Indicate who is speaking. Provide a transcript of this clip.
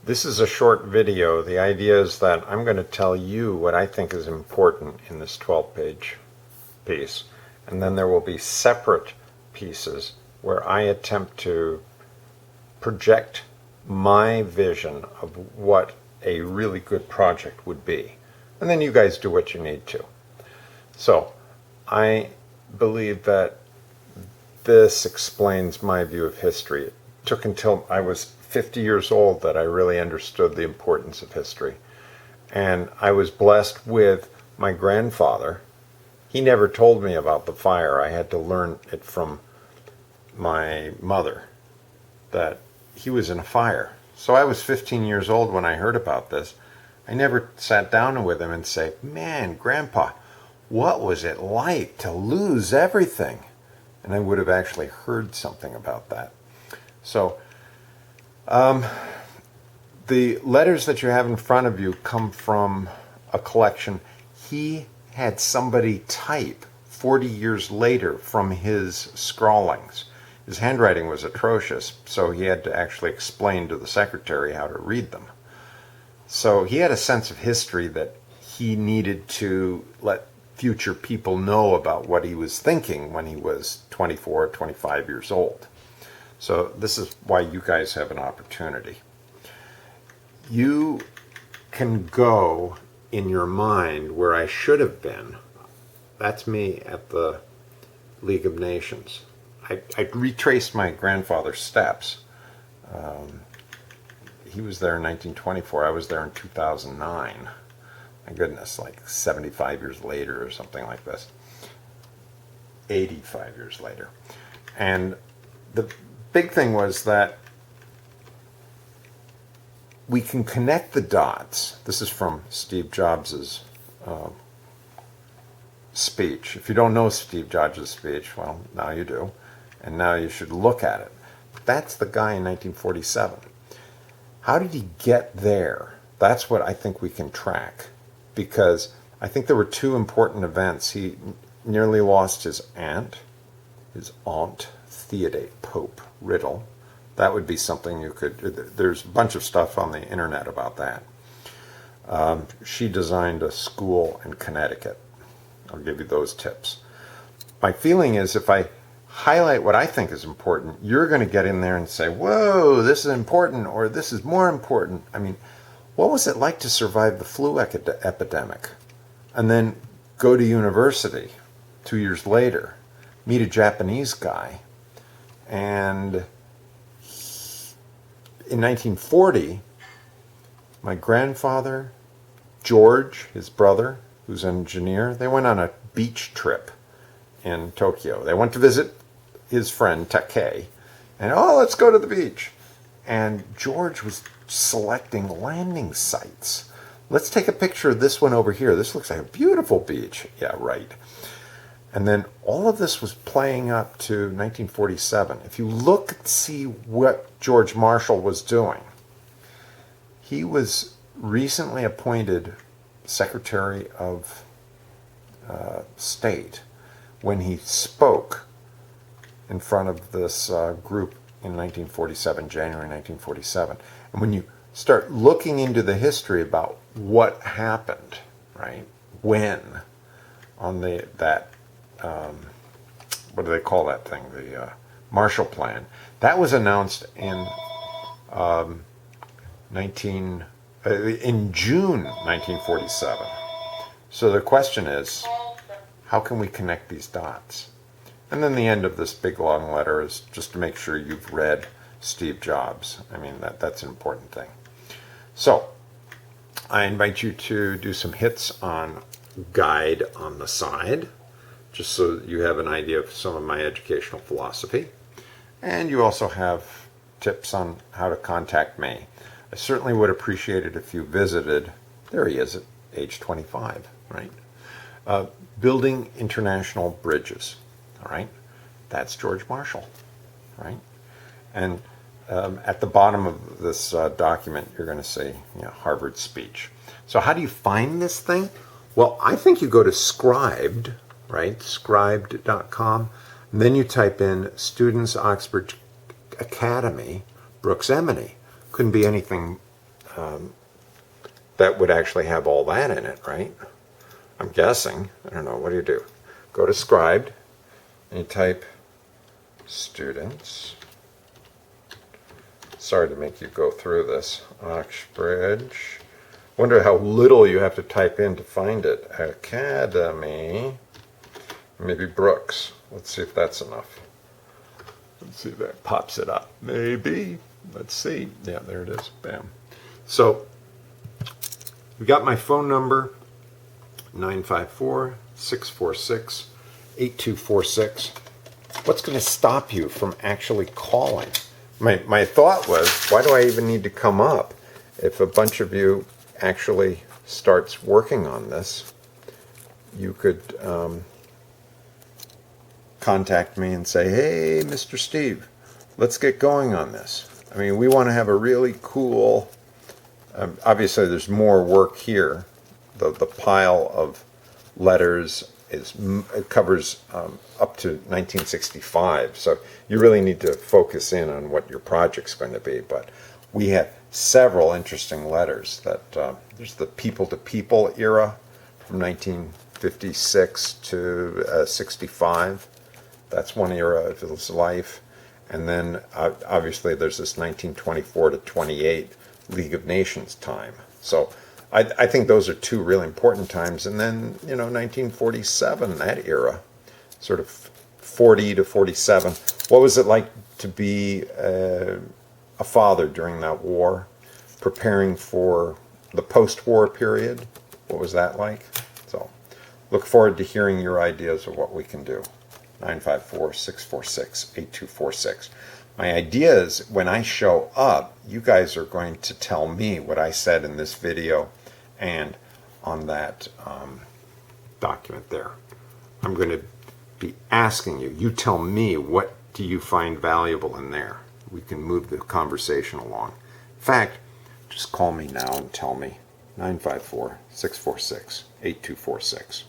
Speaker 1: This is a short video. The idea is that I'm going to tell you what I think is important in this 12-page piece, and then there will be separate pieces where I attempt to project my vision of what a really good project would be. And then you guys do what you need to. So I believe that this explains my view of history. It took until I was 50 years old that I really understood the importance of history. And I was blessed with my grandfather. He never told me about the fire. I had to learn it from my mother, that he was in a fire. So I was 15 years old when I heard about this. I never sat down with him and say, "Man, Grandpa, what was it like to lose everything?" And I would have actually heard something about that. So the letters that you have in front of you come from a collection he had somebody type 40 years later from his scrawlings. His handwriting was atrocious, so he had to actually explain to the secretary how to read them. So he had a sense of history that he needed to let future people know about what he was thinking when he was 24, 25 years old. So this is why you guys have an opportunity. You can go in your mind where I should have been. That's me at the League of Nations. I retraced my grandfather's steps. He was there in 1924. I was there in 2009. My goodness, like 75 years later or something like this. 85 years later. And the big thing was that we can connect the dots. This is from Steve Jobs' speech. If you don't know Steve Jobs' speech, well, now you do. And now you should look at it. That's the guy in 1947. How did he get there? That's what I think we can track. Because I think there were two important events. He nearly lost his aunt Theodate Pope Riddle. That would be something you could, there's a bunch of stuff on the internet about that. She designed a school in Connecticut. I'll give you those tips. My feeling is if I highlight what I think is important, you're going to get in there and say, whoa, this is important, or this is more important. I mean, what was it like to survive the flu epidemic? And then go to university 2 years later, meet a Japanese guy, and in 1940, my grandfather, George, his brother, who's an engineer, they went on a beach trip in Tokyo. They went to visit his friend Takei, and let's go to the beach. And George was selecting landing sites. Let's take a picture of this one over here. This looks like a beautiful beach. Yeah, right. And then all of this was playing up to 1947. If you look and see what George Marshall was doing, he was recently appointed Secretary of State when he spoke in front of this group in 1947, January 1947. And when you start looking into the history about what happened, right, when, on that, what do they call that thing, the Marshall Plan, that was announced in in June 1947. So the question is, how can we connect these dots? And then the end of this big long letter is just to make sure you've read Steve Jobs. I mean, that's an important thing. So I invite you to do some hits on guide on the side, just so that you have an idea of some of my educational philosophy. And you also have tips on how to contact me. I certainly would appreciate it if you visited, there he is at age 25, right? Building International Bridges, all right? That's George Marshall, right? And at the bottom of this document, you're going to see, Harvard speech. So how do you find this thing? Well, I think you go to Scribed, right? Scribed.com. And then you type in Students Oxford Academy, Brooks Emeny. Couldn't be anything that would actually have all that in it, right? I'm guessing. I don't know. What do you do? Go to Scribed and you type students. Sorry to make you go through this. Oxbridge. Wonder how little you have to type in to find it. Academy. Maybe Brooks. Let's see if that's enough. Let's see if that pops it up. Maybe. Let's see. Yeah, there it is. Bam. So, we got my phone number, 954-646-8246. What's going to stop you from actually calling? My thought was, why do I even need to come up? If a bunch of you actually starts working on this, you could contact me and say, hey, Mr. Steve, let's get going on this. I mean, we want to have a really cool, obviously there's more work here. The pile of letters it covers up to 1965, so you really need to focus in on what your project's going to be. But we have several interesting letters. That there's the people-to-people era from 1956 to 65. That's one era of his life. And then obviously there's this 1924 to 28 League of Nations time. So I think those are two really important times. And then, 1947, that era, sort of 40 to 47. What was it like to be a father during that war, preparing for the post-war period? What was that like? So look forward to hearing your ideas of what we can do. 954-646-8246. My idea is when I show up, you guys are going to tell me what I said in this video and on that document there. I'm going to be asking you. You tell me, what do you find valuable in there? We can move the conversation along. In fact, just call me now and tell me. 954-646-8246.